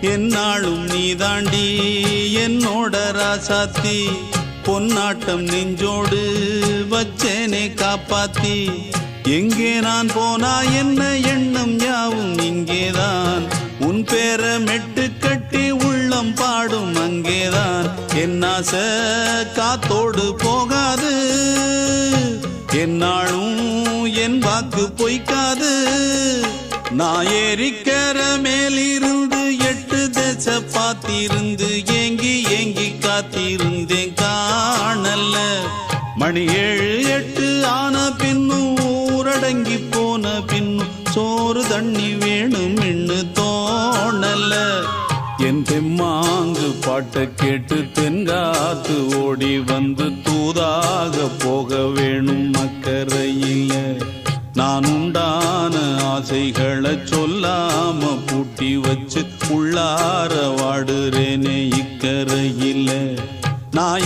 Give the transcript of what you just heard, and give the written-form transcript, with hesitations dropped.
என்னாலும் நீதாண்டி என்னோட ராசாத்தி பொன்னாட்டம் நெஞ்சோடு வச்சேனே காப்பாத்தி எங்கே நான் போனா என்ன எண்ணம் யாவும் இங்கேதான் உன் பேர மெட்டு கட்டி உள்ளம் பாடும் அங்கேதான் என் ஆசை காத்தோடு போகாது என்னாலும் என் வாக்கு பொய்க்காது நான் ஏறிக்கர மேலிருந்து 8 தேச பார்த்திருந்து ஏங்கி ஏங்கி காத்திருந்தேன் காணல மணி 7 8 ஆன பின்னும் ஊரடங்கி போன பின்னும் சோறு தண்ணி வேணும் இன்னு தோணல என் தெம்மாங்கு பாட்டை கேட்டு தென்காத்து ஓடி வந்து தூதாக போக வேணும் அக்கறையில நான் உண்டான ஆசைகளை சொல்லாம பூட்டி வச்சு உள்ளார வாடுறேனே இக்கரையில நான்